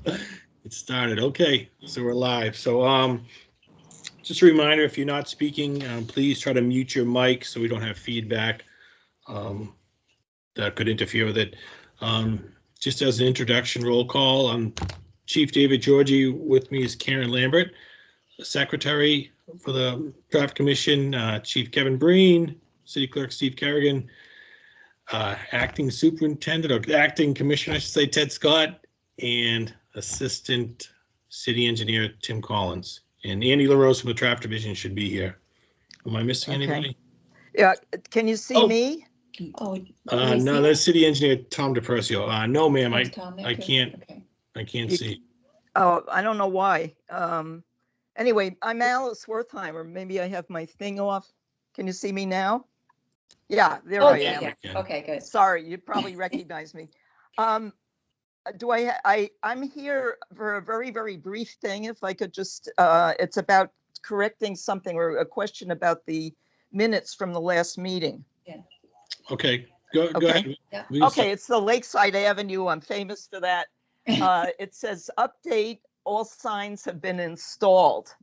It started. Okay, so we're live. So just a reminder, if you're not speaking, please try to mute your mic so we don't have feedback that could interfere with it. Just as an introduction, roll call. I'm Chief David Georgie. With me is Karen Lambert, Secretary for the Traffic Commission, Chief Kevin Breen, City Clerk Steve Kerrigan, Acting Superintendent or Acting Commissioner, I should say, Ted Scott, and Assistant City Engineer Tim Collins. And Andy LaRose from the Traffic Division should be here. Am I missing anybody? Yeah, can you see me? Oh, no, that's City Engineer Tom DePercio. No, ma'am, I can't. Okay. I can't see. Oh, I don't know why. Anyway, I'm Alice Wertheimer. Maybe I have my thing off. Can you see me now? Yeah, there I am. Yeah. Okay, good. Sorry, you probably recognize me. I'm here for a very, very brief thing. If I could just, it's about correcting something or a question about the minutes from the last meeting. Yeah. Okay, go ahead. Yeah. Okay, it's the Lakeside Avenue. I'm famous for that. It says update, all signs have been installed.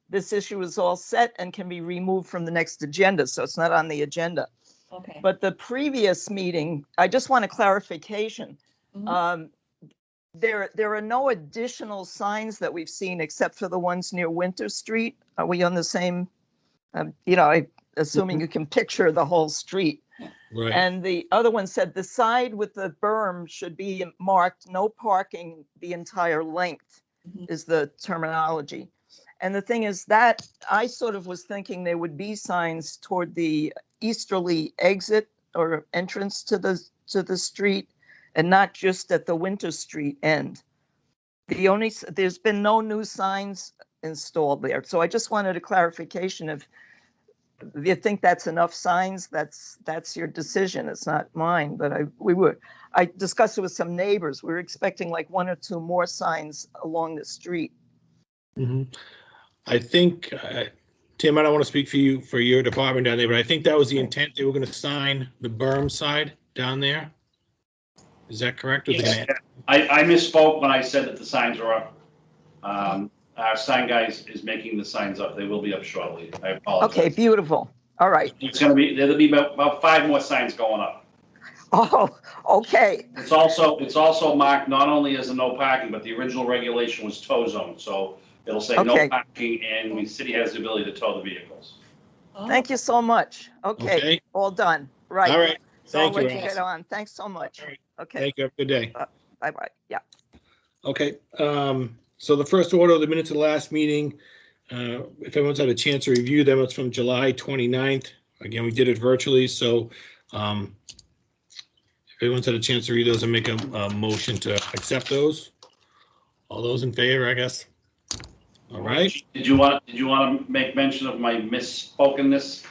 This issue is all set and can be removed from the next agenda, so it's not on the agenda. Okay. But the previous meeting, I just want a clarification. Mhm. There are no additional signs that we've seen except for the ones near Winter Street. Are we on the same, assuming you can picture the whole street. Right. And the other one said the side with the berm should be marked no parking the entire length is the terminology. And the thing is that I sort of was thinking there would be signs toward the easterly exit or entrance to the street and not just at the Winter Street end. There's been no new signs installed there. So I just wanted a clarification if you think that's enough signs, that's your decision. It's not mine, but I discussed it with some neighbors. We were expecting like one or two more signs along the street. Mm-hmm. I think, Tim, I don't want to speak for your department down there, but I think that was the intent. They were going to sign the berm side down there. Is that correct? Yes. I misspoke when I said that the signs are up. Our sign guy is making the signs up. They will be up shortly. I apologize. Okay, beautiful. All right. There'll be about 5 more signs going up. Oh, okay. It's also marked not only as a no parking, but the original regulation was tow zone. So it'll say no parking, and the city has the ability to tow the vehicles. Thank you so much. Okay. All done. Right. All right. Thank you. I'll let you get on. Thanks so much. Right. Okay. Thank you. Have a good day. Bye-bye. Yeah. Okay. So the first order of the minutes of the last meeting, if everyone's had a chance to review them, it's from July 29th. Again, we did it virtually. So if everyone's had a chance to read those and make a motion to accept those. All those in favor, I guess. All right. Did you want to make mention of my misspokenness?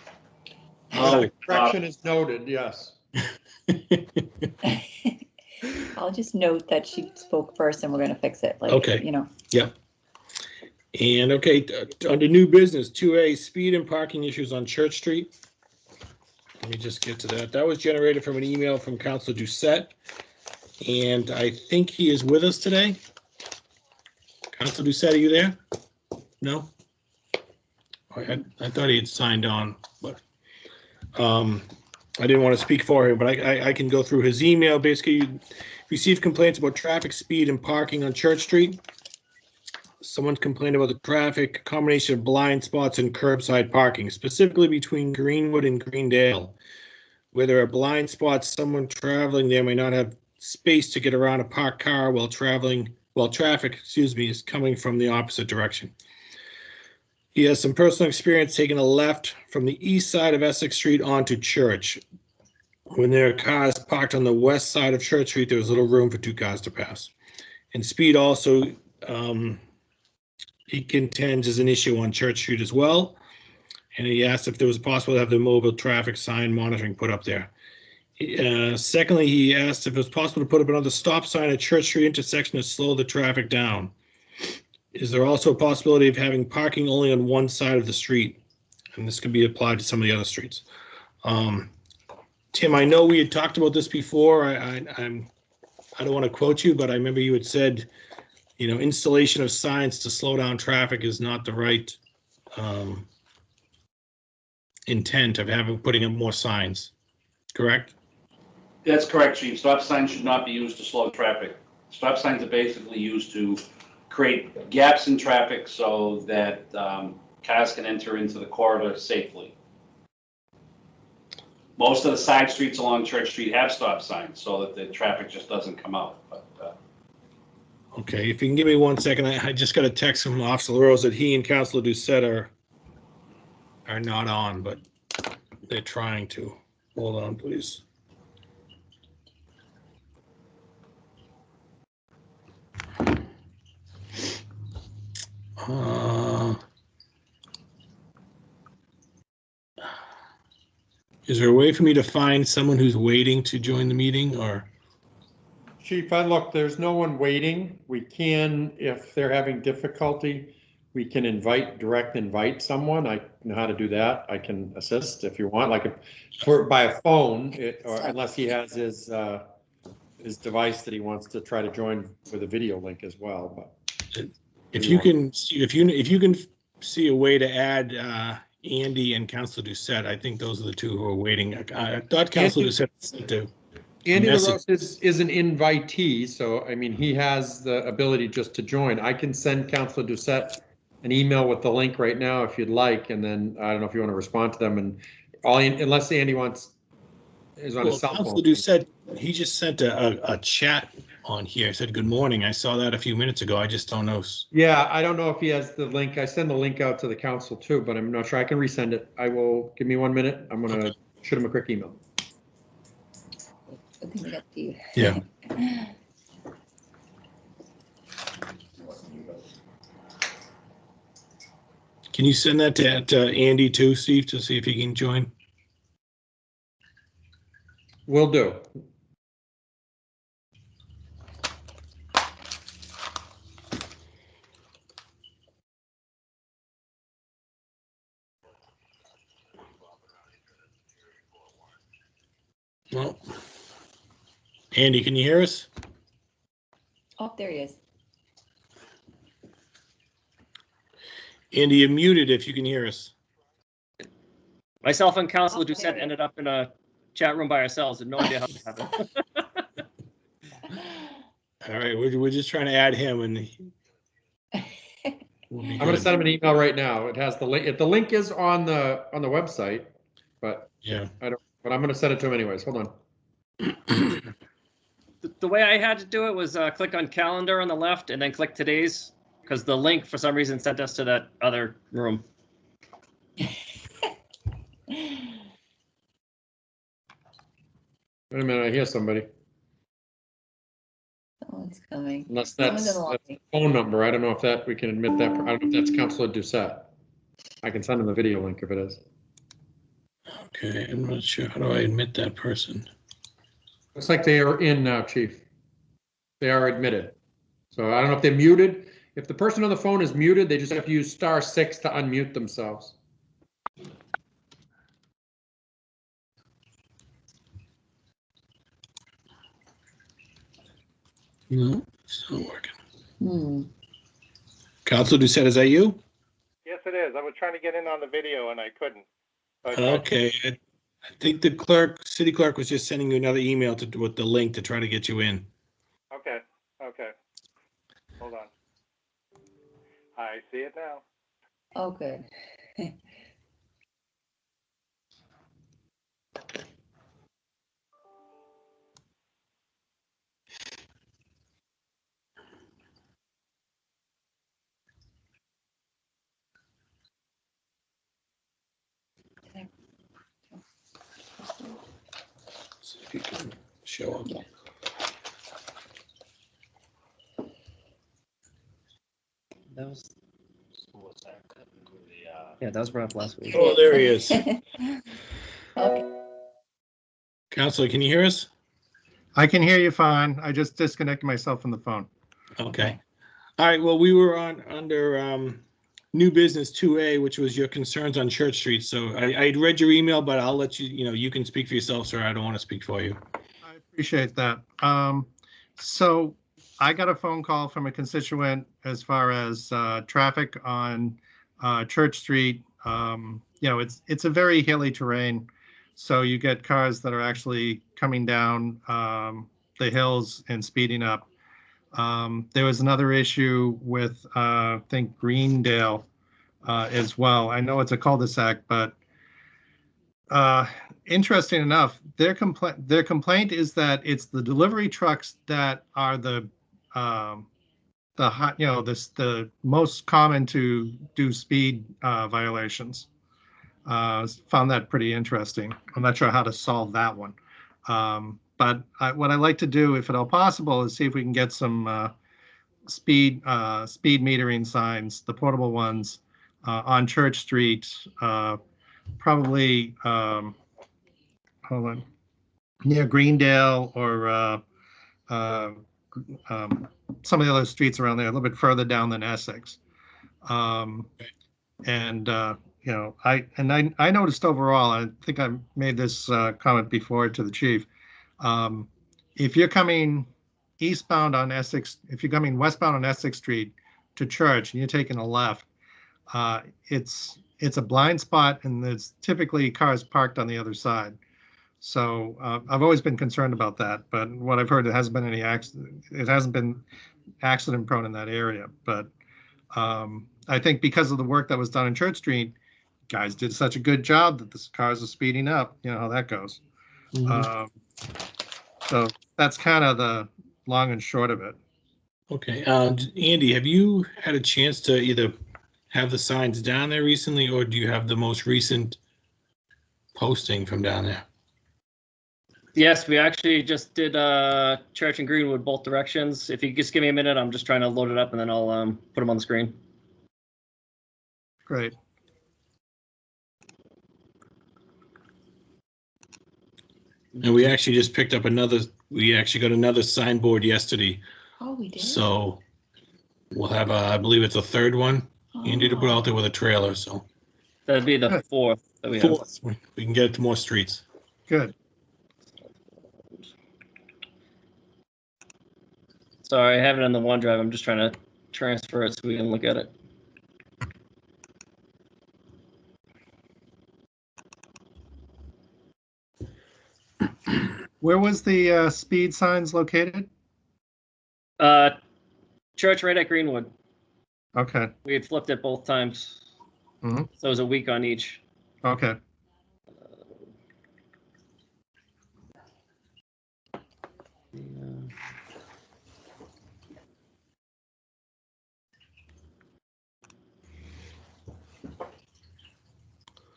Oh, correction is noted. Yes. I'll just note that she spoke first and we're going to fix it. Like, okay. Yeah. And okay, under new business, 2A, speed and parking issues on Church Street. Let me just get to that. That was generated from an email from Councilor Doucette. And I think he is with us today. Councilor Doucette, are you there? No? I thought he had signed on, but I didn't want to speak for him, but I can go through his email. Basically, received complaints about traffic, speed, and parking on Church Street. Someone complained about the traffic, combination of blind spots and curbside parking, specifically between Greenwood and Greendale. Where there are blind spots, someone traveling there may not have space to get around a parked car while traffic, is coming from the opposite direction. He has some personal experience taking a left from the east side of Essex Street onto Church. When there are cars parked on the west side of Church Street, there was little room for 2 cars to pass. And speed also, he contends, is an issue on Church Street as well. And he asked if there was possible to have the mobile traffic sign monitoring put up there. Secondly, he asked if it was possible to put up another stop sign at Church Street intersection to slow the traffic down. Is there also a possibility of having parking only on one side of the street? And this can be applied to some of the other streets. Tim, I know we had talked about this before. I don't want to quote you, but I remember you had said installation of signs to slow down traffic is not the right intent of putting up more signs, correct? That's correct, Chief. Stop signs should not be used to slow traffic. Stop signs are basically used to create gaps in traffic so that cars can enter into the corridor safely. Most of the side streets along Church Street have stop signs so that the traffic just doesn't come out. But, Okay, if you can give me 1 second, I just got a text from Officer LaRose that he and Councilor Doucette are not on, but they're trying to. Hold on, please. Is there a way for me to find someone who's waiting to join the meeting, or? Chief, look, there's no one waiting. We can, if they're having difficulty, we can direct invite someone. I know how to do that. I can assist if you want, like by a phone, or unless he has his device that he wants to try to join with a video link as well. But if you can see a way to add Andy and Councilor Doucette, I think those are the two who are waiting. I thought Councilor Doucette said to. Andy LaRose is an invitee, so I mean he has the ability just to join. I can send Councilor Doucette an email with the link right now if you'd like, and then I don't know if you want to respond to them. And unless Andy is on his cell phone. Councilor Doucette, he just sent a chat on here. Said good morning. I saw that a few minutes ago. I just don't know. Yeah, I don't know if he has the link. I send the link out to the council too, but I'm not sure. I can resend it. Give me 1 minute. I'm gonna shoot him a quick email. I think we got the. Yeah. Can you send that to Andy too, Steve, to see if he can join? Will do. Well, Andy, can you hear us? Oh, there he is. Andy, you're muted if you can hear us. Myself and Councilor Doucette ended up in a chat room by ourselves and no idea how to happen. All right, we're just trying to add him, and we'll I'm going to send him an email right now. It has the link. The link is on the website, but yeah, But I'm going to send it to him anyways. Hold on. The way I had to do it was click on calendar on the left and then click today's, because the link for some reason sent us to that other room. Wait a minute, I hear somebody. Someone's coming. Unless that's a phone number. I don't know if we can admit that. I don't know if that's Councilor Doucette. I can send him the video link if it is. Okay, I'm not sure. How do I admit that person? Looks like they are in now, Chief. They are admitted. So I don't know if they're muted. If the person on the phone is muted, they just have to use *6 to unmute themselves. No, it's not working. Councilor Doucette, is that you? Yes, it is. I was trying to get in on the video and I couldn't. Okay, I think the city clerk was just sending you another email with the link to try to get you in. Okay. Hold on. I see it now. Oh, good. See if you can show up. Yeah. That was. Yeah, that was brought up last week. Oh, there he is. Okay. Councilor, can you hear us? I can hear you fine. I just disconnected myself from the phone. Okay. All right. Well, we were under new business 2A, which was your concerns on Church Street. So I read your email, but I'll let you, you can speak for yourself, sir. I don't want to speak for you. I appreciate that. So I got a phone call from a constituent as far as traffic on Church Street. It's a very hilly terrain, so you get cars that are actually coming down the hills and speeding up. There was another issue with I think Greendale as well. I know it's a cul-de-sac, but interesting enough, their complaint is that it's the delivery trucks that are the most common to do speed violations. Found that pretty interesting. I'm not sure how to solve that one. But what I like to do, if at all possible, is see if we can get some speed metering signs, the portable ones, on Church Street, probably hold on, near Greendale or some of the other streets around there, a little bit further down than Essex. I noticed overall, I think I made this comment before to the chief. If you're coming eastbound on Essex, if you're coming westbound on Essex Street to Church and you're taking a left, it's a blind spot and there's typically cars parked on the other side. So I've always been concerned about that, but what I've heard, it hasn't been any accident. It hasn't been accident prone in that area. But I think because of the work that was done in Church Street, guys did such a good job that the cars are speeding up. You know how that goes. Mhm. So that's kind of the long and short of it. Okay, Andy, have you had a chance to either have the signs down there recently, or do you have the most recent posting from down there? Yes, we actually just did Church and Greenwood both directions. If you just give me a minute, I'm just trying to load it up and then I'll put them on the screen. Great. And we actually just picked up we actually got another signboard yesterday. Oh, we did? So we'll have, I believe it's a third one, Andy, to put out there with a trailer, so. That'd be the fourth that we have. Fourth, we can get it to more streets. Good. Sorry, I have it on the OneDrive. I'm just trying to transfer it so we can look at it. Where was the speed signs located? Church right at Greenwood. Okay. We had flipped it both times. Mhm. So it was a week on each. Okay.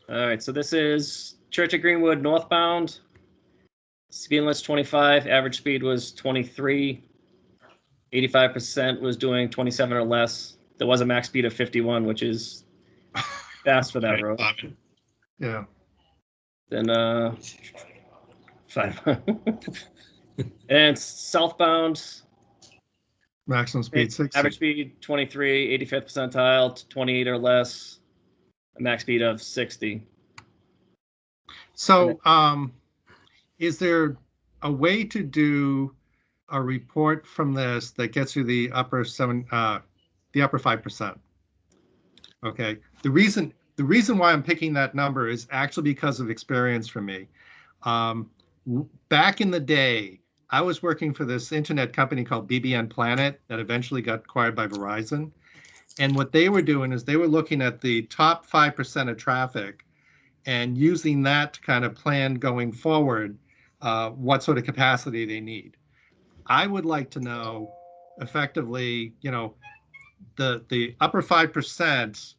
All right, so this is Church at Greenwood northbound. Speed limit's 25, average speed was 23. 85% was doing 27 or less. There was a max speed of 51, which is fast for that road. Yeah. Then fine. And southbound, Maximum speed 60. average speed 23, 85th percentile to 28 or less, a max speed of 60. So, is there a way to do a report from this that gets you the upper 5%? Okay. The reason why I'm picking that number is actually because of experience for me. Back in the day, I was working for this internet company called BBN Planet that eventually got acquired by Verizon. And what they were doing is they were looking at the top 5% of traffic and using that to kind of plan going forward what sort of capacity they need. I would like to know effectively, the upper 5%,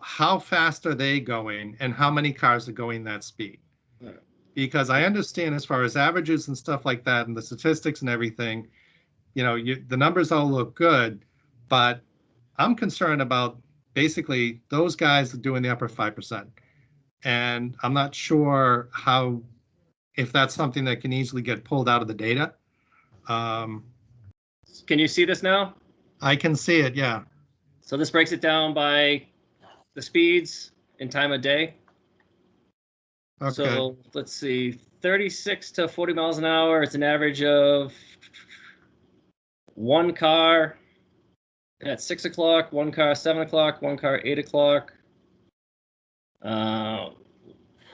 how fast are they going and how many cars are going that speed? Right. Because I understand as far as averages and stuff like that and the statistics and everything, the numbers all look good, but I'm concerned about basically those guys doing the upper 5%. And I'm not sure if that's something that can easily get pulled out of the data. Can you see this now? I can see it, yeah. So this breaks it down by the speeds and time of day. Okay. So let's see, 36 to 40 miles an hour. It's an average of one car at 6 o'clock, one car 7 o'clock, one car 8 o'clock.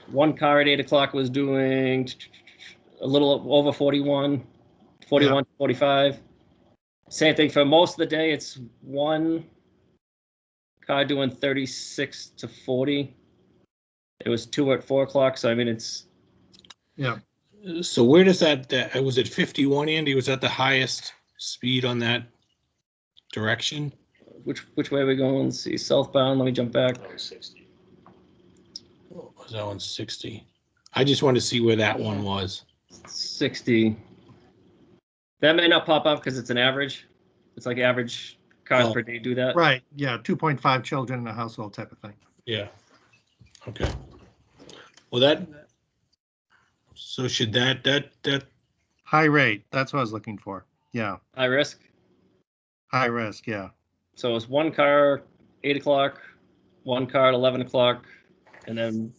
One car at 8 o'clock was doing a little over 41, 45. Same thing for most of the day. It's one car doing 36 to 40. It was 2 at 4 o'clock. So, I mean, it's. Yeah. So where does that was it 51, Andy? Was that the highest speed on that direction? Which way are we going? Let's see, southbound. Let me jump back. That was 60. Oh, was that one 60? I just want to see where that one was. 60. That may not pop up because it's an average. It's like average cars per day do that. Right, yeah, 2.5 children in a household type of thing. Yeah. Okay. Well, so should that High rate, that's what I was looking for. Yeah, High risk. high risk, yeah. So it's one car 8 o'clock, one car at 11 o'clock, and then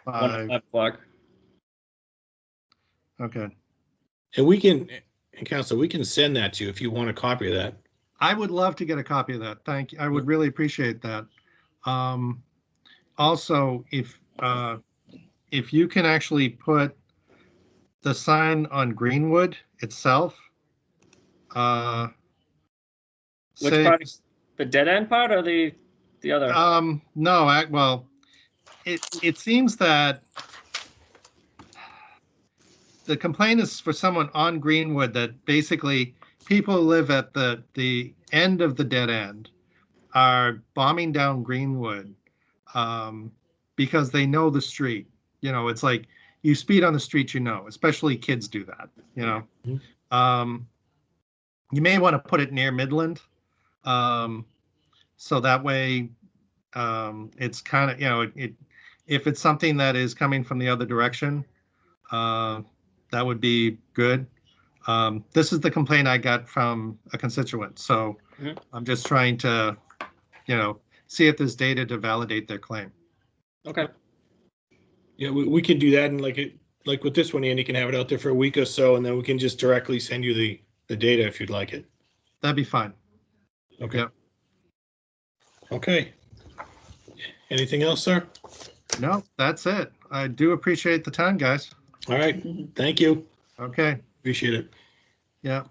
one at 5 o'clock. Okay. and Council, we can send that to you if you want a copy of that. I would love to get a copy of that. Thank you. I would really appreciate that. Also, if you can actually put the sign on Greenwood itself. Which part? The dead end part or the other? No, well, it seems that the complaint is for someone on Greenwood that basically people who live at the end of the dead end are bombing down Greenwood because they know the street. You know, it's like you speed on the street, you know, especially kids do that, you know. Mm-hmm. You may want to put it near Midland. So that way it's kind of, you know, if it's something that is coming from the other direction, that would be good. This is the complaint I got from a constituent. So I'm just trying to, you know, see if there's data to validate their claim. Okay. Yeah, we can do that, and like with this one, Andy can have it out there for a week or so, and then we can just directly send you the data if you'd like it. That'd be fine. Okay. Yep. Okay. Anything else, sir? No, that's it. I do appreciate the time, guys. All right. Thank you. Okay. Appreciate it. Yeah.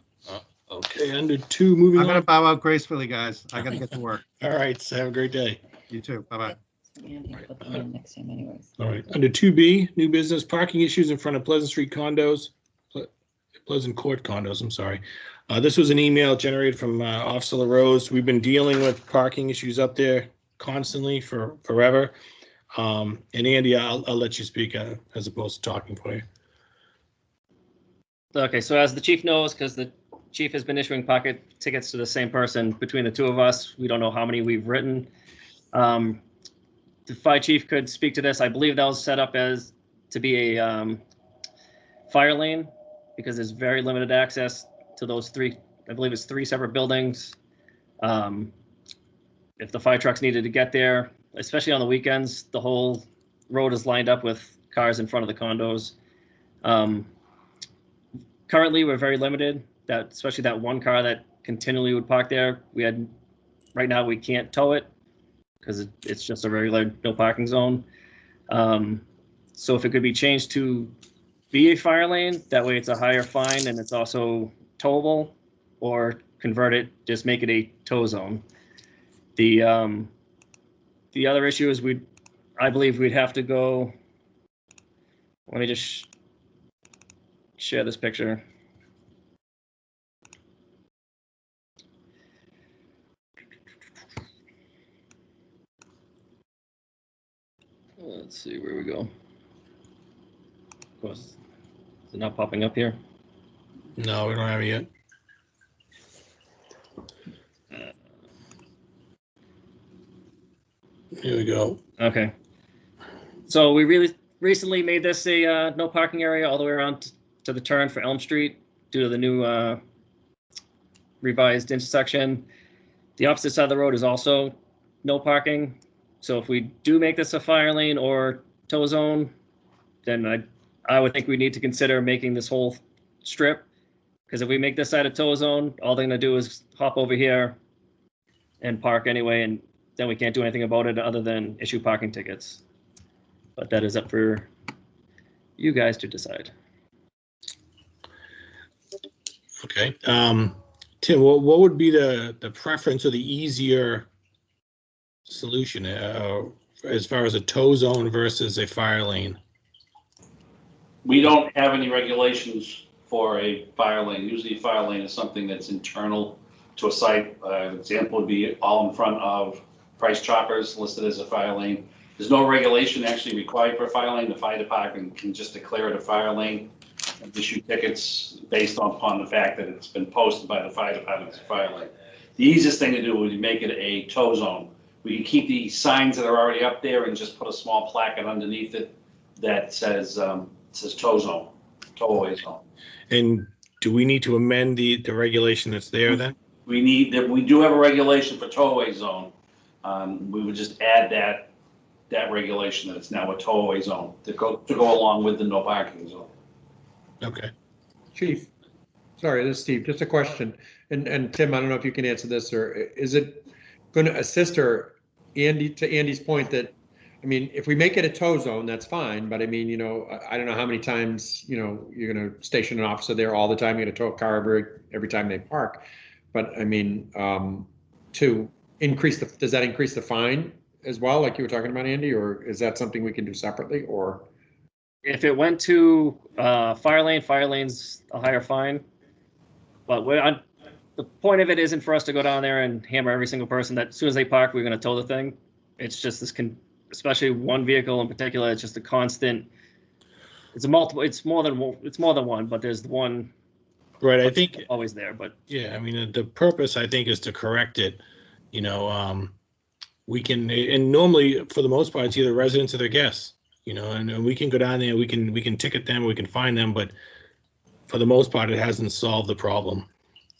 Okay, under 2, moving I'm on. gonna bow out gracefully, guys. I gotta get to work. All right, so have a great day. You too. Bye-bye. Andy put them in next time anyways. All right, under 2B, new business, parking issues in front of Pleasant Street condos, Pleasant Court condos, I'm sorry. This was an email generated from Officer LaRose. We've been dealing with parking issues up there constantly for forever. And Andy, I'll let you speak as opposed to talking for you. Okay, so as the chief knows, because the chief has been issuing pocket tickets to the same person between the two of us, we don't know how many we've written. The fire chief could speak to this. I believe that was set up as to be a fire lane because there's very limited access to those 3. I believe it's 3 separate buildings. If the fire trucks needed to get there, especially on the weekends, the whole road is lined up with cars in front of the condos. Currently, we're very limited. That especially that one car that continually would park there. Right now we can't tow it because it's just a regular no parking zone. So if it could be changed to be a fire lane, that way it's a higher fine and it's also towable, or convert it, just make it a tow zone. The other issue is I believe we'd have to go. Let me just share this picture. Let's see where we go. Of course, is it not popping up here? No, we don't have it yet. Here we go. Okay. So we really recently made this a no parking area all the way around to the turn for Elm Street due to the new revised intersection. The opposite side of the road is also no parking. So if we do make this a fire lane or tow zone, then I would think we need to consider making this whole strip Because if we make this side a tow zone, all they're gonna do is hop over here and park anyway, and then we can't do anything about it other than issue parking tickets. But that is up for you guys to decide. Okay. Tim, what would be the preference or the easier solution as far as a tow zone versus a fire lane? We don't have any regulations for a fire lane. Usually a fire lane is something that's internal to a site. An example would be all in front of Price Choppers listed as a fire lane. There's no regulation actually required for a fire lane. The fire department can just declare it a fire lane and issue tickets based upon the fact that it's been posted by the fire department as a fire lane. The easiest thing to do would be make it a tow zone. We can keep the signs that are already up there and just put a small placard underneath it that says tow zone, tow away zone. And do we need to amend the regulation that's there then? We do have a regulation for tow away zone. We would just add that regulation that it's now a tow away zone to go along with the no parking zone. Okay. Chief, sorry, this is Steve, just a question. And Tim, I don't know if you can answer this, or is it going to assist her, Andy, to Andy's point that, I mean, if we make it a tow zone, that's fine. But I mean, you know, I don't know how many times, you know, you're going to station an officer there all the time. You're going to tow a car every time they park. But I mean, to increase does that increase the fine as well, like you were talking about, Andy, or is that something we can do separately, or? If it went to fire lane's a higher fine. But the point of it isn't for us to go down there and hammer every single person that as soon as they park, we're going to tow the thing. It's just this, especially one vehicle in particular, it's just a constant. It's more than one, but there's one. Right. I think always there, but yeah, I mean, the purpose I think is to correct it. You know, we can, and normally for the most part, it's either residents or their guests. You know, and we can go down there, we can ticket them, we can fine them, but for the most part, it hasn't solved the problem.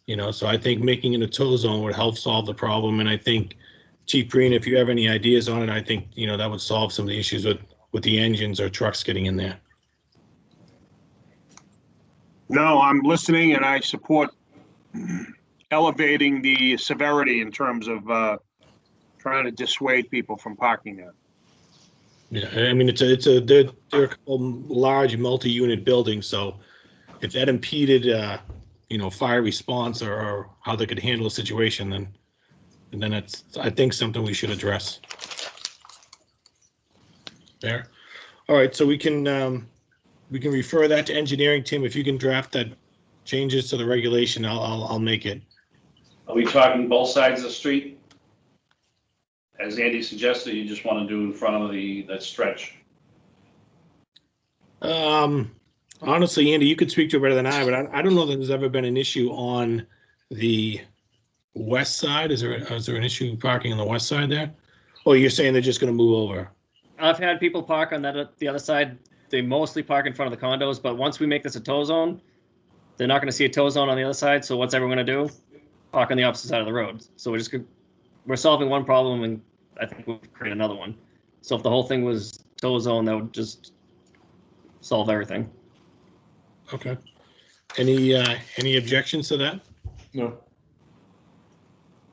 You know, so I think making it a tow zone would help solve the problem. And I think, Chief Green, if you have any ideas on it, I think, you know, that would solve some of the issues with the engines or trucks getting in there. No, I'm listening and I support elevating the severity in terms of trying to dissuade people from parking there. Yeah, I mean, they're a couple large multi-unit buildings, so if that impeded, you know, fire response or how they could handle a situation, then it's, I think, something we should address. There. All right, so we can refer that to engineering. Tim, if you can draft that changes to the regulation, I'll make it. Are we talking both sides of the street? As Andy suggested, you just want to do in front of that stretch. Honestly, Andy, you could speak to it better than I, but I don't know that there's ever been an issue on the west side. Is there an issue parking on the west side there? Oh, you're saying they're just going to move over? I've had people park on the other side. They mostly park in front of the condos, but once we make this a tow zone, they're not going to see a tow zone on the other side. So what's everyone going to do? Park on the opposite side of the road. So we're solving one problem, and I think we'll create another one. So if the whole thing was tow zone, that would just solve everything. Okay. Any objections to that? No.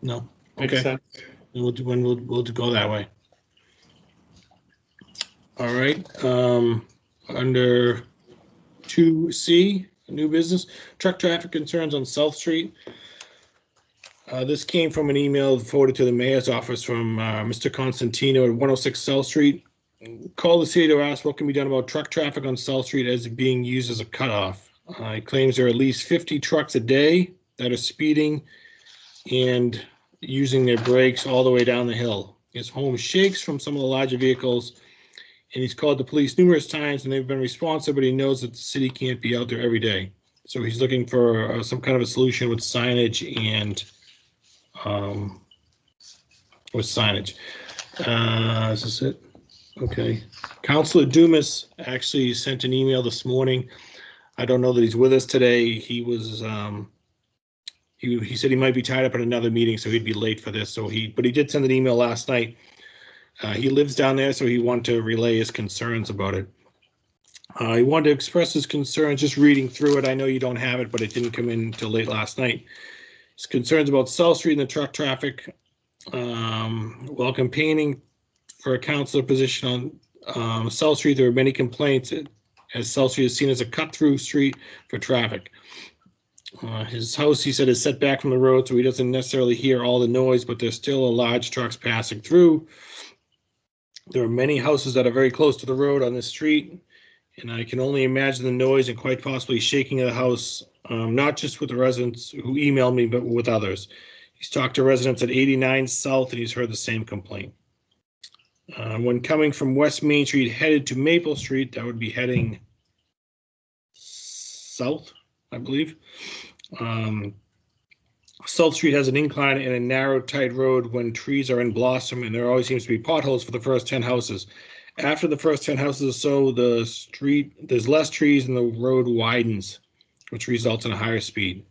No. Makes Okay. sense. We'll go that way. All right. Under 2C, new business, truck traffic concerns on South Street. This came from an email forwarded to the mayor's office from Mr. Constantino at 106 South Street. Called the city to ask what can be done about truck traffic on South Street as being used as a cutoff. He claims there are at least 50 trucks a day that are speeding and using their brakes all the way down the hill. His home shakes from some of the larger vehicles, and he's called the police numerous times and they've been responsive, but he knows that the city can't be out there every day. So he's looking for some kind of a solution with signage and Is this it? Okay. Councilor Dumas actually sent an email this morning. I don't know that he's with us today. He was he said he might be tied up at another meeting, so he'd be late for this. But he did send an email last night. He lives down there, so he wanted to relay his concerns about it. He wanted to express his concerns, just reading through it. I know you don't have it, but it didn't come in until late last night. His concerns about South Street and the truck traffic. While campaigning for a councilor position on South Street, there were many complaints as South Street is seen as a cut-through street for traffic. His house, he said, is set back from the road, so he doesn't necessarily hear all the noise, but there's still a large trucks passing through. There are many houses that are very close to the road on this street, and I can only imagine the noise and quite possibly shaking of the house, not just with the residents who emailed me, but with others. He's talked to residents at 89 South, and he's heard the same complaint. When coming from West Main Street headed to Maple Street, that would be heading south, I believe. South Street has an incline and a narrow, tight road when trees are in blossom, and there always seems to be potholes for the first 10 houses. After the first 10 houses or so, the street, there's less trees and the road widens, which results in a higher speed.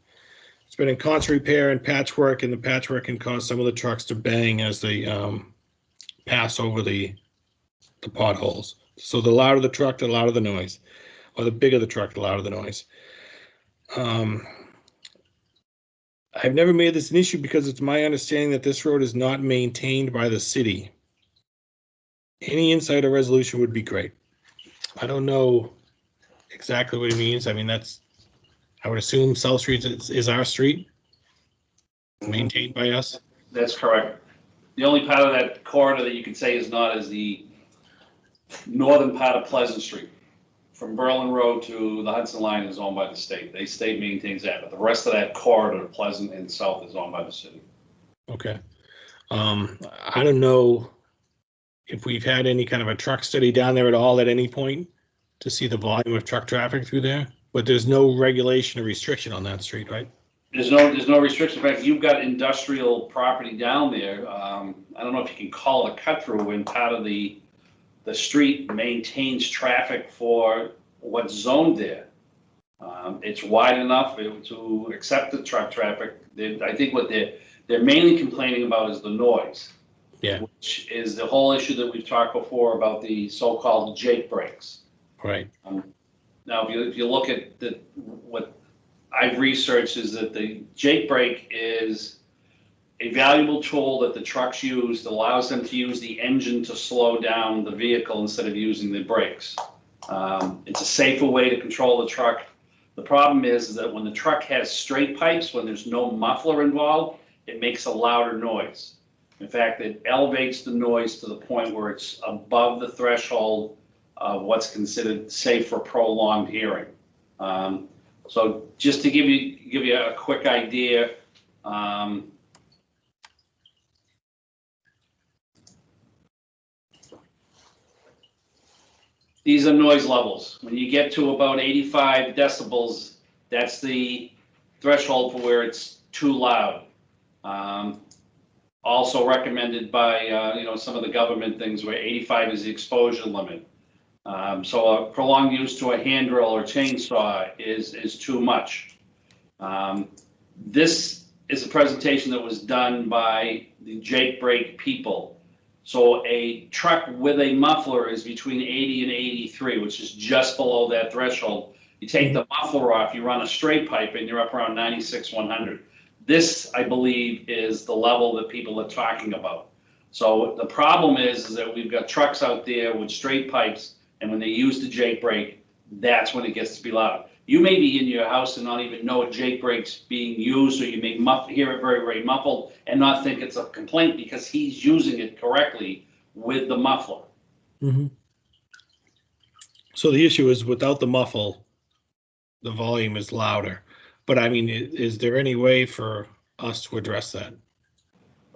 It's been in constant repair and patchwork, and the patchwork can cause some of the trucks to bang as they pass over the potholes. So the louder the truck, the louder the noise, or the bigger the truck, the louder the noise. I've never made this an issue because it's my understanding that this road is not maintained by the city. Any insider resolution would be great. I don't know exactly what he means. I mean, I would assume South Street is our street, maintained by us. That's correct. The only part of that corridor that you could say is not is the northern part of Pleasant Street. From Berlin Road to the Hudson Line is owned by the state. The state maintains that, but the rest of that corridor, Pleasant and South, is owned by the city. Okay. I don't know if we've had any kind of a truck study down there at all at any point to see the volume of truck traffic through there, but there's no regulation or restriction on that street, right? There's no restriction. In fact, you've got industrial property down there. I don't know if you can call it a cut through when part of the street maintains traffic for what's zoned there. It's wide enough to accept the truck traffic. I think what they're mainly complaining about is the noise. Yeah. Which is the whole issue that we've talked before about the so-called Jake brakes. Right. Now, if you look at what I've researched is that the Jake brake is a valuable tool that the trucks use that allows them to use the engine to slow down the vehicle instead of using the brakes. It's a safer way to control the truck. The problem is that when the truck has straight pipes, when there's no muffler involved, it makes a louder noise. In fact, it elevates the noise to the point where it's above the threshold of what's considered safe for prolonged hearing. So just to give you a quick idea, these are noise levels. When you get to about 85 decibels, that's the threshold for where it's too loud. Also recommended by some of the government things where 85 is the exposure limit. So a prolonged use to a hand drill or chainsaw is too much. This is a presentation that was done by the Jake brake people. So a truck with a muffler is between 80 and 83, which is just below that threshold. You take the muffler off, you run a straight pipe, and you're up around 96, 100. This, I believe, is the level that people are talking about. So the problem is that we've got trucks out there with straight pipes, and when they use the Jake brake, that's when it gets to be loud. You may be in your house and not even know a Jake brake's being used, or you may hear it very, very muffled and not think it's a complaint because he's using it correctly with the muffler. Mm-hmm. So the issue is without the muffle, the volume is louder. But I mean, is there any way for us to address that?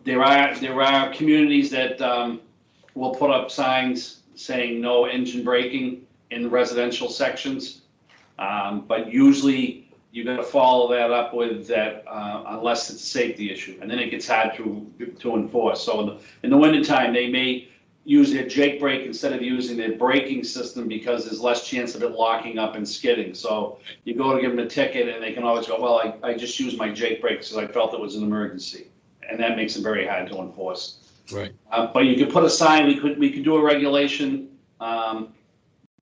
There are communities that will put up signs saying no engine braking in the residential sections. But usually you got to follow that up with that unless it's a safety issue, and then it gets hard to enforce. So in the wintertime, they may use their Jake brake instead of using their braking system because there's less chance of it locking up and skidding. So you go to give them a ticket, and they can always go, well, I just used my Jake brake because I felt it was an emergency, and that makes it very hard to enforce. Right. But you could put a sign. We could do a regulation.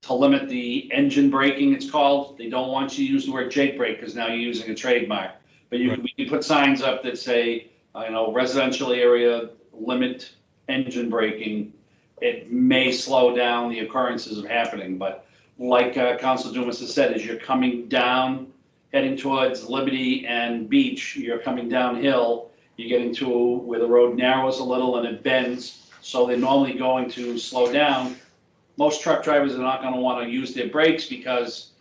to limit the engine braking, it's called. They don't want you to use the word Jake brake because now you're using a trademark. But we can put signs up that say, residential area, limit engine braking. It may slow down the occurrences of happening, but like Council Dumas has said, as you're coming down, heading towards Liberty and Beach, you're coming downhill, you're getting to where the road narrows a little and it bends, so they're normally going to slow down. Most truck drivers are not gonna wanna use their brakes because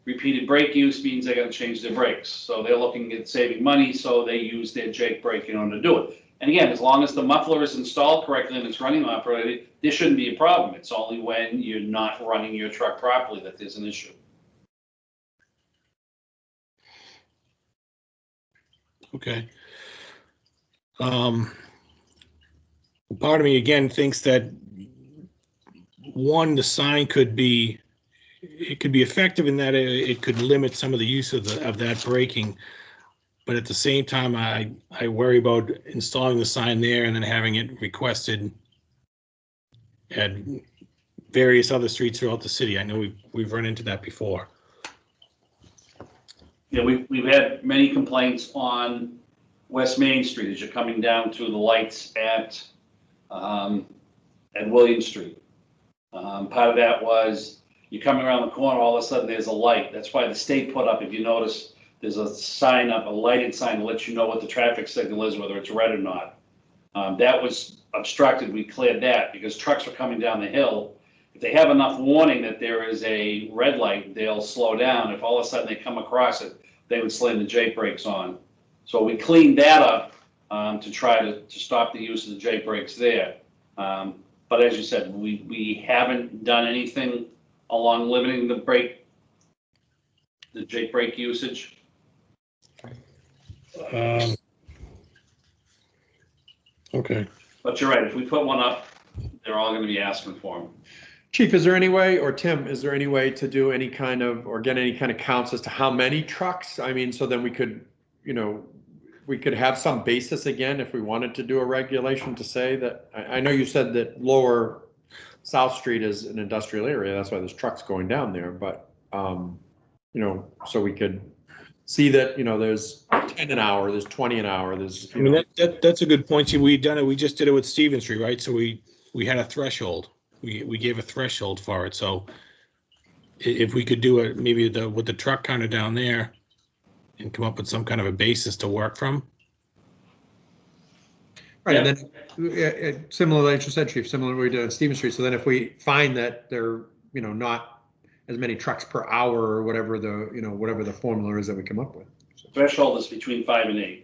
repeated brake use means they're gonna change their brakes. So they're looking at saving money, so they use their Jake brake in order to do it. And again, as long as the muffler is installed correctly and it's running operated, there shouldn't be a problem. It's only when you're not running your truck properly that there's an issue. Okay. Part of me again thinks that one, the sign could be effective in that it could limit some of the use of that braking. But at the same time, I worry about installing the sign there and then having it requested at various other streets throughout the city. I know we've run into that before. Yeah, we've had many complaints on West Main Street as you're coming down to the lights at William Street. Part of that was you're coming around the corner, all of a sudden there's a light. That's why the state put up, if you notice, there's a sign up, a lighted sign to let you know what the traffic signal is, whether it's red or not. That was obstructed. We cleared that because trucks were coming down the hill. If they have enough warning that there is a red light, they'll slow down. If all of a sudden they come across it, they would slam the Jake brakes on. So we cleaned that up to try to stop the use of the Jake brakes there. But as you said, we haven't done anything along limiting the Jake brake usage. Okay. But you're right, if we put one up, they're all gonna be asking for them. Chief, is there any way, or Tim, is there any way to do any kind of, or get any kind of counts as to how many trucks? I mean, so then we could, we could have some basis again if we wanted to do a regulation to say that, I know you said that lower South Street is an industrial area, that's why there's trucks going down there, but, so we could see that, there's 10 an hour, there's 20 an hour, there's. I mean, that's a good point. See, we just did it with Stephen Street, right? So we had a threshold. We gave a threshold for it. So if we could do it, maybe with the truck counter down there and come up with some kind of a basis to work from. Right, yeah. And then similar, like you said, Chief, similar to what we did on Stephen Street. So then if we find that there, not as many trucks per hour or whatever the formula is that we come up with. Threshold is between 5 and 8.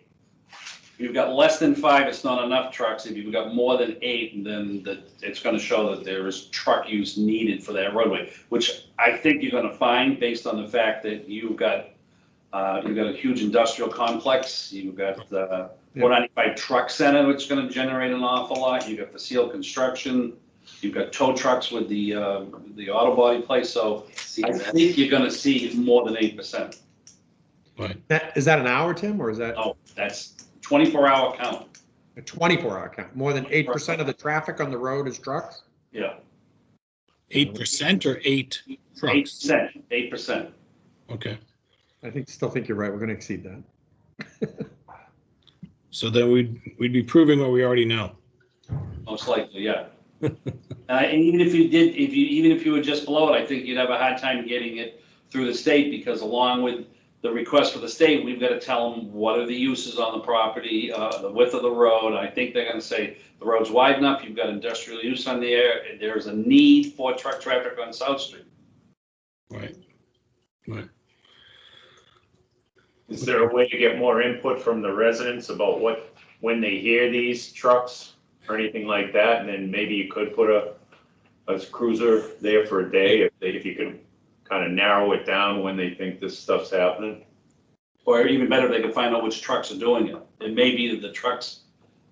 If you've got less than 5, it's not enough trucks. If you've got more than 8, then it's going to show that there is truck use needed for that roadway, which I think you're going to find based on the fact that you've got a huge industrial complex. You've got the 495 Truck Center, which is going to generate an awful lot. You've got the Seal Construction. You've got tow trucks with the auto body place. So I think you're going to see more than 8%. Right. Is that an hour, Tim, or is that? Oh, that's 24-hour count. A 24-hour count. More than 8% of the traffic on the road is trucks? Yeah. 8% or 8 trucks? 8%. Okay. Still think you're right. We're going to exceed that. So then we'd be proving what we already know. Most likely, yeah. And even if you would just blow it, I think you'd have a hard time getting it through the state, because along with the request for the state, we've got to tell them what are the uses on the property, the width of the road. I think they're going to say the road's wide enough, you've got industrial use on there, there's a need for truck traffic on South Street. Right. Is there a way to get more input from the residents about when they hear these trucks or anything like that? And then maybe you could put a cruiser there for a day if you could kind of narrow it down when they think this stuff's happening. Or even better, they can find out which trucks are doing it. It may be that the trucks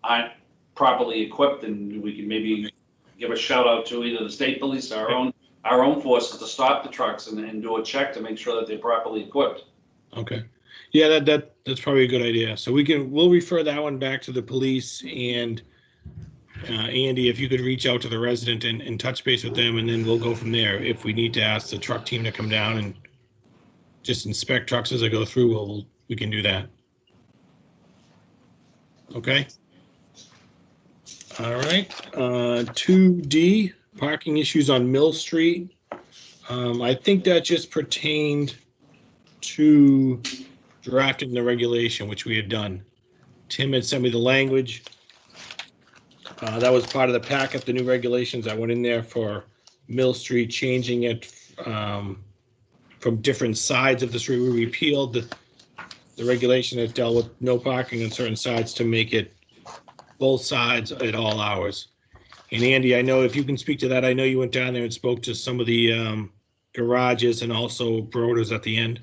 aren't properly equipped, and we can maybe give a shout out to either the state police, our own forces, to stop the trucks and do a check to make sure that they're properly equipped. Okay. Yeah, that's probably a good idea. So we'll refer that one back to the police, and Andy, if you could reach out to the resident and touch base with them, and then we'll go from there. If we need to ask the truck team to come down and just inspect trucks as they go through, we can do that. Okay. All right. 2D, parking issues on Mill Street. I think that just pertained to drafting the regulation, which we had done. Tim had sent me the language. That was part of the packet, the new regulations. I went in there for Mill Street, changing it from different sides of the street. We repealed the regulation that dealt with no parking on certain sides to make it both sides at all hours. And Andy, I know if you can speak to that, I know you went down there and spoke to some of the garages and also Broder's at the end.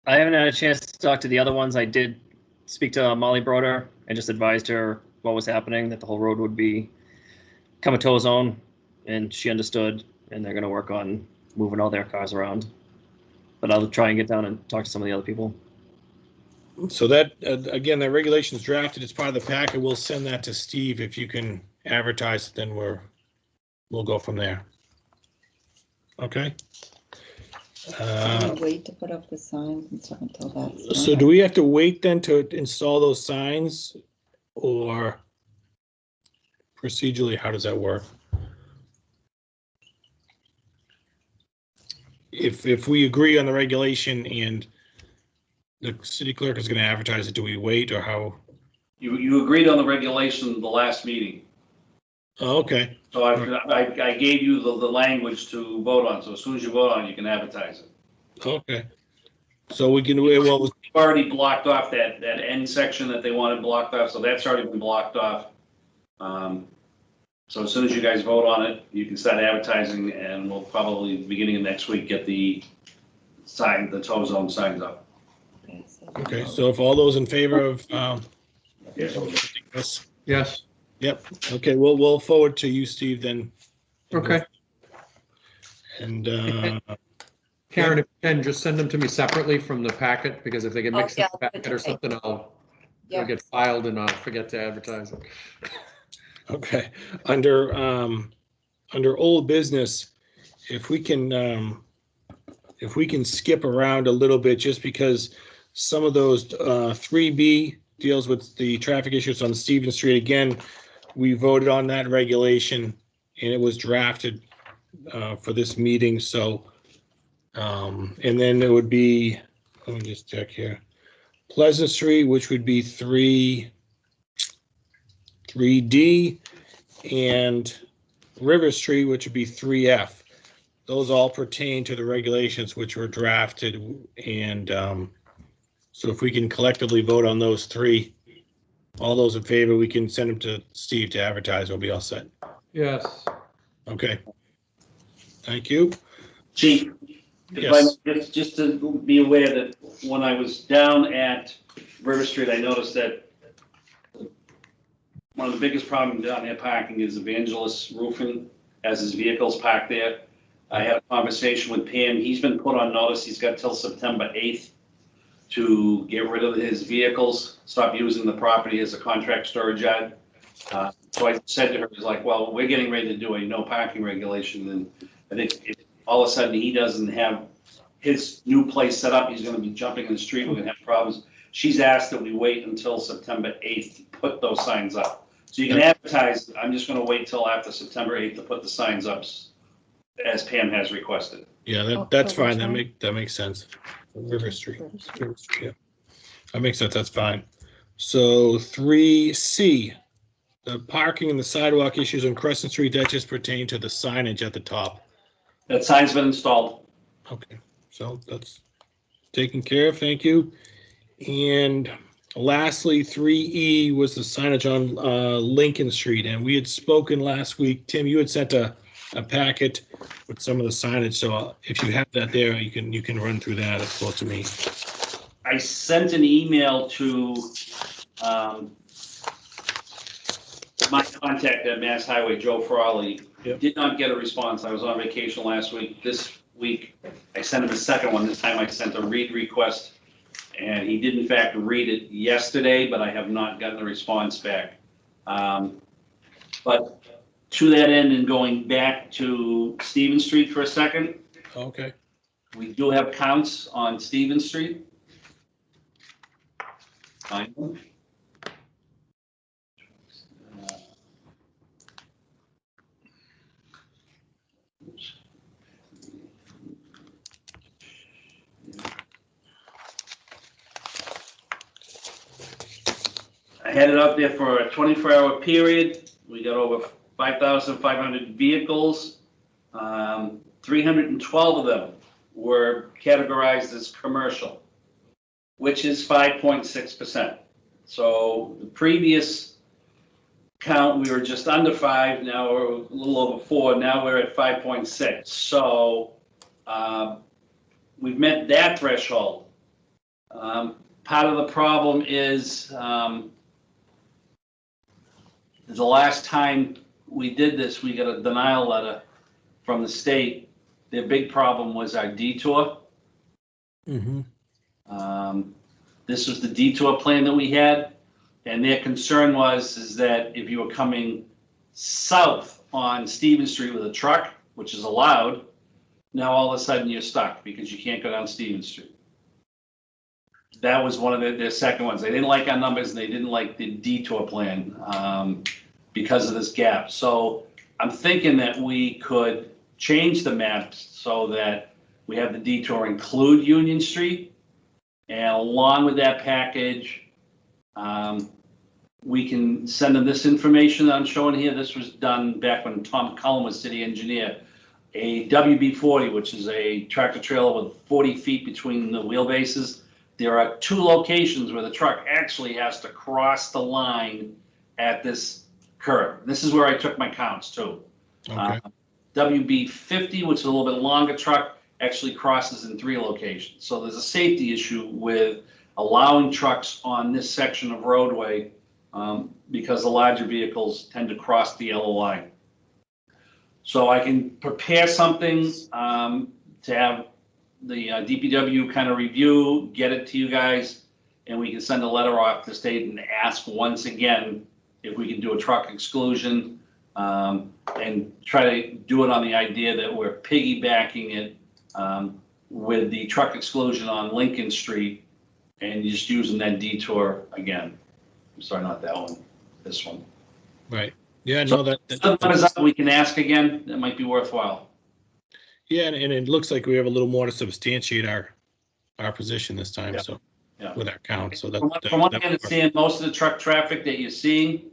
I haven't had a chance to talk to the other ones. I did speak to Molly Broder and just advised her what was happening, that the whole road would become a tow zone, and she understood, and they're going to work on moving all their cars around. But I'll try and get down and talk to some of the other people. So that, again, the regulation's drafted as part of the packet. We'll send that to Steve. If you can advertise it, then we'll go from there. Okay. Wait to put up the signs and stuff until that's. So do we have to wait then to install those signs, or procedurally, how does that work? If we agree on the regulation and the city clerk is going to advertise it, do we wait, or how? You agreed on the regulation the last meeting. Oh, okay. So I gave you the language to vote on. So as soon as you vote on it, you can advertise it. Okay. So we can, well, We've already blocked off that end section that they wanted blocked off. So that's already been blocked off. So as soon as you guys vote on it, you can start advertising, and we'll probably, beginning of next week, get the tow zone signs up. okay. So if all those in favor of, yes. Yes. Yep. Okay. We'll forward to you, Steve, then. Okay. And, Karen, if you can, just send them to me separately from the packet, because if they get mixed in the packet or something, it'll get filed and I'll forget to advertise it. okay. Under old business, if we can skip around a little bit, just because some of those 3B deals with the traffic issues on Stevens Street. Again, we voted on that regulation and it was drafted for this meeting. So, and then it would be, let me just check here. Pleasant Street, which would be 3D, and River Street, which would be 3F. Those all pertain to the regulations which were drafted, and so if we can collectively vote on those three, all those in favor, we can send them to Steve to advertise. We'll be all set. Yes. Okay. Thank you. Chief, Yes. just to be aware that when I was down at River Street, I noticed that one of the biggest problems down there parking is Evangelist Roofing has his vehicles parked there. I had a conversation with Pam. He's been put on notice. He's got till September 8th to get rid of his vehicles, stop using the property as a contract storage yard. So I said to her, he's like, well, we're getting ready to do a no parking regulation. And I think if all of a sudden he doesn't have his new place set up, he's going to be jumping in the street. We're going to have problems. She's asked that we wait until September 8th to put those signs up. So you can advertise. I'm just going to wait till after September 8th to put the signs up as Pam has requested. Yeah, that's fine. That makes sense. River Street. Yeah. That makes sense. That's fine. So 3C, the parking and the sidewalk issues on Crescent Street, that just pertain to the signage at the top. That sign's been installed. Okay, so that's taken care of. Thank you. And lastly, 3E was the signage on Lincoln Street, and we had spoken last week. Tim, you had sent a packet with some of the signage, so if you have that there, you can run through that as well to me. I sent an email to my contact at Mass Highway, Joe Frawley. Yep. Did not get a response. I was on vacation last week. This week, I sent him a second one. This time I sent a read request, And he did in fact read it yesterday, but I have not gotten a response back. But to that end, and going back to Stevens Street for a second, Okay. we do have counts on Stevens Street. I had it out there for a 24-hour period. We got over 5,500 vehicles. 312 of them were categorized as commercial, which is 5.6%. So the previous count, we were just under 5, now we're a little over 4, now we're at 5.6. So we've met that threshold. Part of the problem is the last time we did this, we got a denial letter from the state. Their big problem was our detour. Mm-hmm. This was the detour plan that we had, and their concern is that if you were coming south on Stevens Street with a truck, which is allowed, now all of a sudden you're stuck because you can't go down Stevens Street. That was one of their second ones. They didn't like our numbers, and they didn't like the detour plan because of this gap. So I'm thinking that we could change the maps so that we have the detour include Union Street, and along with that package, we can send them this information that I'm showing here. This was done back when Tom Cullen was city engineer. A WB40, which is a tractor trailer with 40 feet between the wheelbases. There are 2 locations where the truck actually has to cross the line at this curve. This is where I took my counts too. Okay. WB50, which is a little bit longer truck, actually crosses in 3 locations. So there's a safety issue with allowing trucks on this section of roadway because the larger vehicles tend to cross the yellow line. So I can prepare something to have the DPW kind of review, get it to you guys, and we can send a letter off to the state and ask once again if we can do a truck exclusion, and try to do it on the idea that we're piggybacking it with the truck exclusion on Lincoln Street and just using that detour again. I'm sorry, not that one, this one. Right. Yeah, So, no, we can ask again. That might be worthwhile. yeah, and it looks like we have a little more to substantiate our position this time. Yeah. So Yeah. with our count, so From what I understand, most of the truck traffic that you're seeing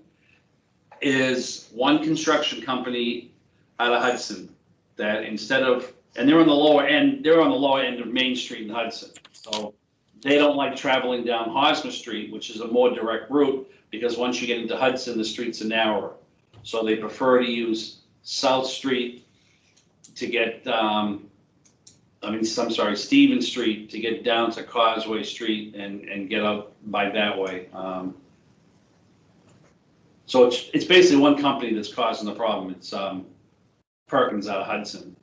is one construction company out of Hudson that instead of, and they're on the lower end of Main Street in Hudson. So they don't like traveling down Hosmer Street, which is a more direct route, because once you get into Hudson, the streets are narrower. So they prefer to use South Street to get, Stevens Street to get down to Causeway Street and get out by that way. So it's basically one company that's causing the problem. It's Perkins out of Hudson.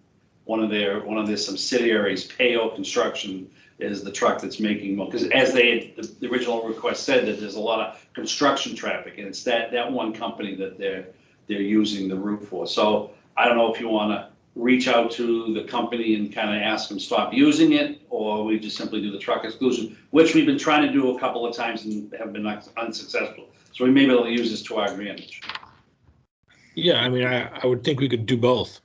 One of their subsidiaries, Payo Construction, is the truck that's making more, because as the original request said, that there's a lot of construction traffic, and it's that one company that they're using the route for. So I don't know if you want to reach out to the company and kind of ask them stop using it, or we just simply do the truck exclusion, which we've been trying to do a couple of times and have been unsuccessful. So we may be able to use this to our advantage. Yeah, I mean, I would think we could do both.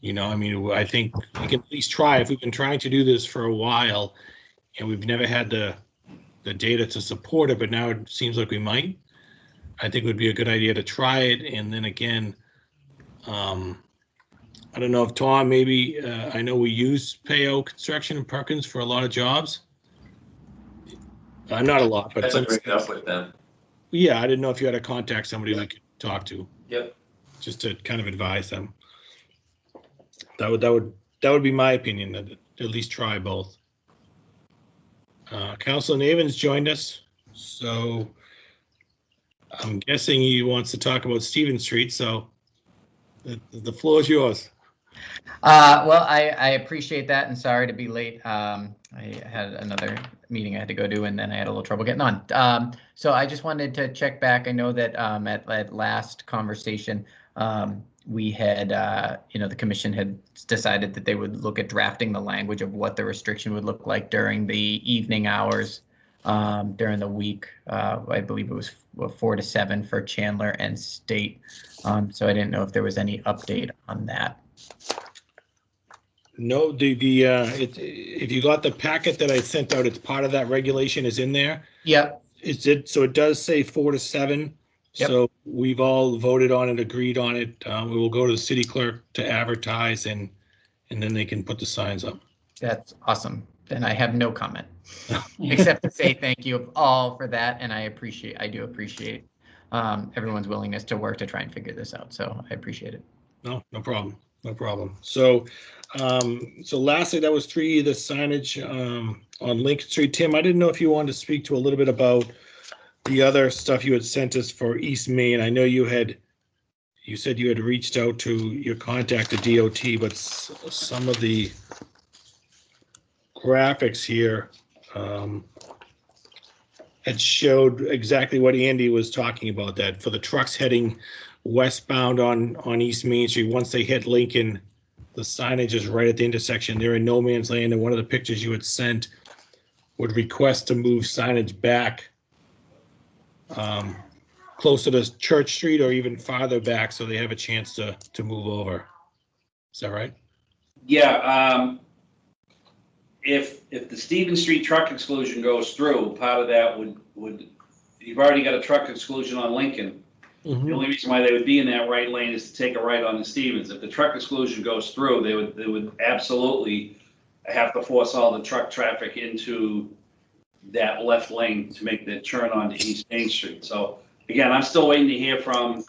You know, I mean, I think we can at least try. If we've been trying to do this for a while and we've never had the data to support it, but now it seems like we might, I think it would be a good idea to try it. And then again, I don't know if Tom, maybe, I know we use Payo Construction and Perkins for a lot of jobs. Not a lot, but bring it up with them. Yeah, I didn't know if you had to contact somebody we could talk to. Yep. Just to kind of advise them. That would be my opinion, that at least try both. Councilor Navins joined us, so I'm guessing he wants to talk about Stevens Street, so the floor is yours. Well, I appreciate that and sorry to be late. I had another meeting I had to go to and then I had a little trouble getting on. So I just wanted to check back. I know that at last conversation, we had, the commission had decided that they would look at drafting the language of what the restriction would look like during the evening hours during the week. I believe it was 4 to 7 for Chandler and State. So I didn't know if there was any update on that. No, if you got the packet that I sent out, it's part of that regulation is in there. Yep. So it does say 4 to 7. Yep. So we've all voted on it, agreed on it. We will go to the city clerk to advertise and then they can put the signs up. That's awesome. Then I have no comment except to say thank you all for that. And I do appreciate everyone's willingness to work to try and figure this out. So I appreciate it. No problem. No problem. So, so lastly, that was 3, the signage on Lincoln Street. Tim, I didn't know if you wanted to speak to a little bit about the other stuff you had sent us for East Main. I know you said you had reached out to your contact at DOT, but some of the graphics here had showed exactly what Andy was talking about, that for the trucks heading westbound on East Main Street, once they hit Lincoln, the signage is right at the intersection. They're in no man's land, and one of the pictures you had sent would request to move signage back closer to Church Street or even farther back so they have a chance to move over. Is that right? Yeah, if the Stevens Street truck exclusion goes through, part of that would you've already got a truck exclusion on Lincoln. Mm-hmm. The only reason why they would be in that right lane is to take a right on the Stevens. If the truck exclusion goes through, they would absolutely have to force all the truck traffic into that left lane to make the turn onto East Main Street. So again, I'm still waiting to hear from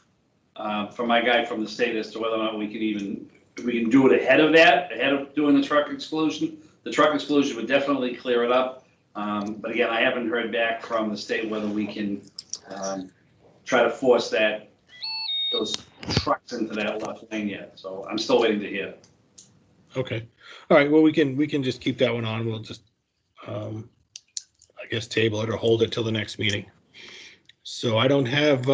my guy from the state as to whether or not we can do it ahead of doing the truck exclusion. The truck exclusion would definitely clear it up. But again, I haven't heard back from the state whether we can try to force those trucks into that left lane yet. So I'm still waiting to hear. Okay. All right. Well, we can just keep that one on. We'll just, I guess, table it or hold it till the next meeting. So I don't have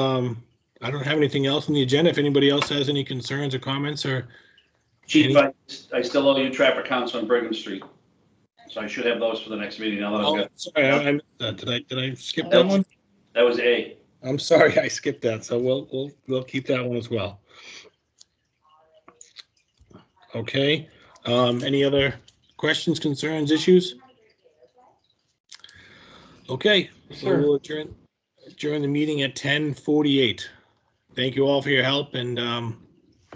anything else on the agenda. If anybody else has any concerns or comments or. Chief, I still owe you traffic counts on Brigham Street. So I should have those for the next meeting. Now that I've got. Sorry, I missed that. Did I skip that one? That was A. I'm sorry, I skipped that. So we'll keep that one as well. Okay. Any other questions, concerns, issues? Okay, so we'll adjourn the meeting at 10:48. Thank you all for your help, and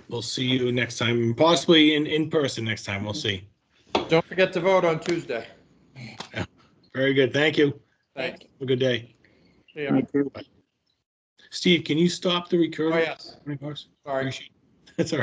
we'll see you next time, possibly in person next time. We'll see. Don't forget to vote on Tuesday. Yeah. Very good. Thank you. Thanks. Have a good day. Yeah. Steve, can you stop the recording? Oh, yes. $20? Sorry. Appreciate it. That's all right.